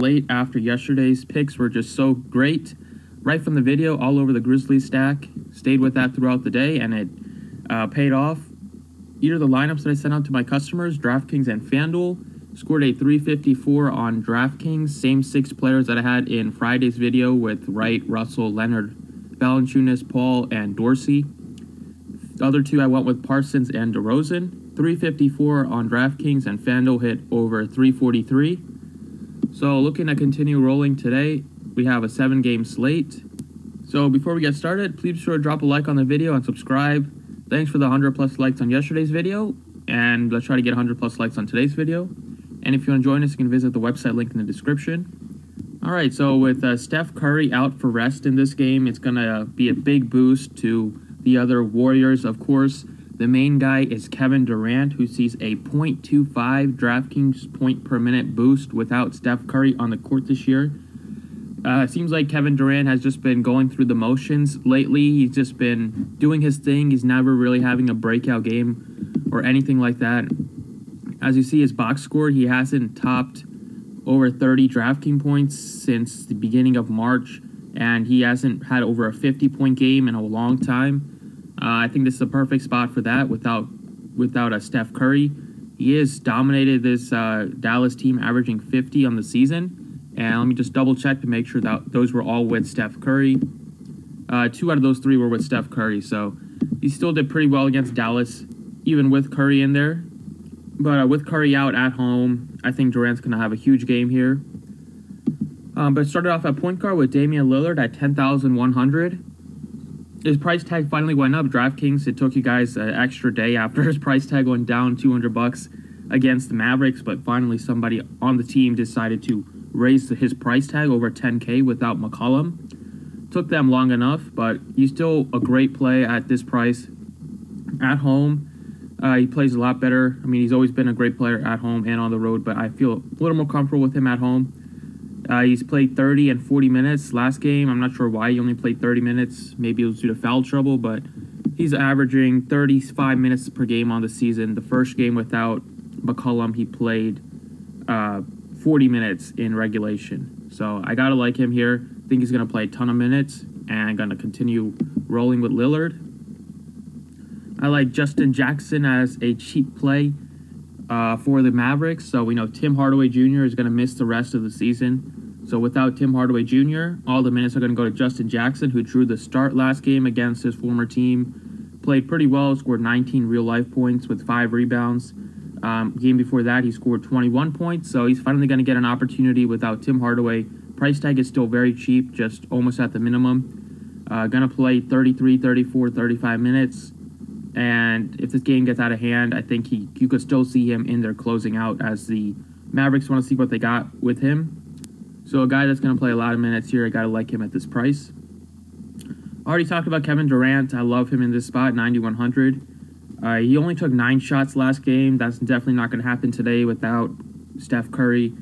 Late after yesterday's picks were just so great. Right from the video, all over the Grizzlies stack. Stayed with that throughout the day, and it paid off. Either the lineups that I sent out to my customers, DraftKings and FanDuel, scored a 354 on DraftKings. Same 6 players that I had in Friday's video with Wright, Russell, Leonard, Valanciunas, Paul, and Dorsey. The other 2 I went with Parsons and DeRozan. 354 on DraftKings, and FanDuel hit over 343. So looking to continue rolling today, we have a 7-game slate. So before we get started, please be sure to drop a like on the video and subscribe. Thanks for the 100 plus likes on yesterday's video, and let's try to get 100 plus likes on today's video. And if you want to join us, you can visit the website link in the description. Alright, so with Steph Curry out for rest in this game, it's going to be a big boost to the other Warriors, of course. The main guy is Kevin Durant, who sees a .25 DraftKings point per minute boost without Steph Curry on the court this year. It seems like Kevin Durant has just been going through the motions lately. He's just been doing his thing. He's never really having a breakout game or anything like that. As you see his box score, he hasn't topped over 30 DraftKings points since the beginning of March, and he hasn't had over a 50-point game in a long time. I think this is a perfect spot for that without a Steph Curry. He has dominated this Dallas team, averaging 50 on the season. And let me just double check to make sure that those were all with Steph Curry. 2 out of those 3 were with Steph Curry. So he still did pretty well against Dallas, even with Curry in there. But with Curry out at home, I think Durant's going to have a huge game here. But it started off at point guard with Damian Lillard at 10,100. His price tag finally went up. DraftKings, it took you guys an extra day after his price tag went down $200 against the Mavericks, but finally somebody on the team decided to raise his price tag over $10K without McCollum. Took them long enough, but he's still a great play at this price. At home, he plays a lot better. I mean, he's always been a great player at home and on the road, but I feel a little more comfortable with him at home. He's played 30 and 40 minutes last game. I'm not sure why he only played 30 minutes. Maybe it was due to foul trouble, but he's averaging 35 minutes per game on the season. The first game without McCollum, he played 40 minutes in regulation. So I got to like him here. I think he's going to play a ton of minutes and going to continue rolling with Lillard. I like Justin Jackson as a cheap play for the Mavericks. So we know Tim Hardaway Jr. is going to miss the rest of the season. So without Tim Hardaway Jr., all the minutes are going to go to Justin Jackson, who drew the start last game against his former team. Played pretty well, scored 19 real-life points with 5 rebounds. Game before that, he scored 21 points. So he's finally going to get an opportunity without Tim Hardaway. Price tag is still very cheap, just almost at the minimum. Going to play 33, 34, 35 minutes. And if this game gets out of hand, I think you could still see him in there closing out, as the Mavericks want to see what they got with him. So a guy that's going to play a lot of minutes here, I got to like him at this price. Already talked about Kevin Durant. I love him in this spot, 9,100. He only took 9 shots last game. That's definitely not going to happen today without Steph Curry.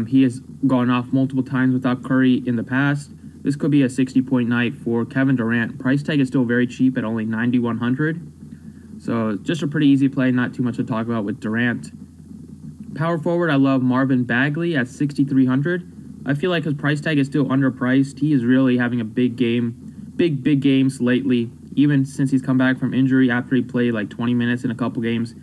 He has gone off multiple times without Curry in the past. This could be a 60-point night for Kevin Durant. Price tag is still very cheap at only 9,100. So just a pretty easy play, not too much to talk about with Durant. Power forward, I love Marvin Bagley at 6,300. I feel like his price tag is still underpriced. He is really having a big game, big games lately. Even since he's come back from injury after he played like 20 minutes in a couple games.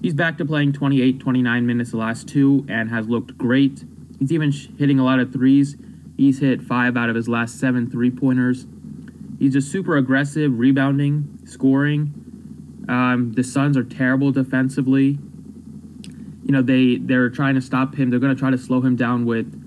He's back to playing 28, 29 minutes the last 2 and has looked great. He's even hitting a lot of threes. He's hit 5 out of his last 7 3-pointers. He's just super aggressive, rebounding, scoring. The Suns are terrible defensively. You know, they're trying to stop him. They're going to try to slow him down with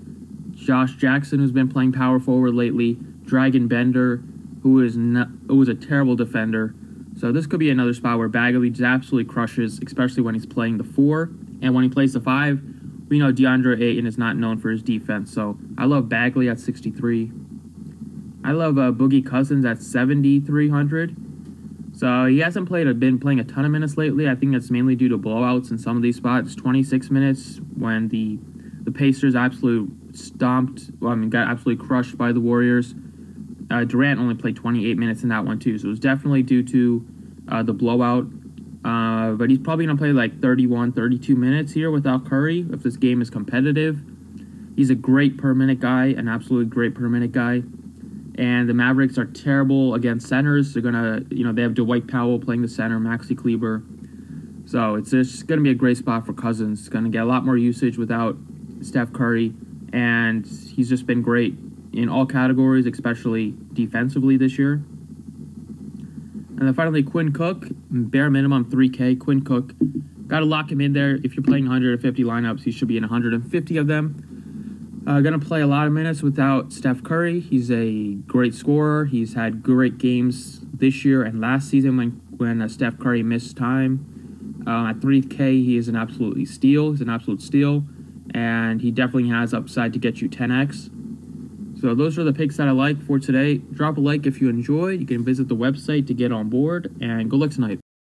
Josh Jackson, who's been playing power forward lately. Dragon Bender, who is a terrible defender. So this could be another spot where Bagley just absolutely crushes, especially when he's playing the 4. And when he plays the 5, we know DeAndre Ayton is not known for his defense. So I love Bagley at 63. I love Boogie Cousins at 7,300. So he hasn't been playing a ton of minutes lately. I think that's mainly due to blowouts in some of these spots. 26 minutes when the Pacers got absolutely crushed by the Warriors. Durant only played 28 minutes in that one too, so it was definitely due to the blowout. But he's probably going to play like 31, 32 minutes here without Curry if this game is competitive. He's a great per minute guy, an absolutely great per minute guy. And the Mavericks are terrible against centers. They're gonna, they have Dwight Powell playing the center, Maxi Kleber. So it's just gonna be a great spot for Cousins. He's gonna get a lot more usage without Steph Curry, and he's just been great in all categories, especially defensively this year. And then finally, Quinn Cook, bare minimum 3K. Quinn Cook, got to lock him in there. If you're playing 150 lineups, he should be in 150 of them. Going to play a lot of minutes without Steph Curry. He's a great scorer. He's had great games this year and last season when Steph Curry missed time. At 3K, he is an absolute steal. He's an absolute steal. And he definitely has upside to get you 10x. So those are the picks that I like for today. Drop a like if you enjoyed. You can visit the website to get on board, and good luck tonight.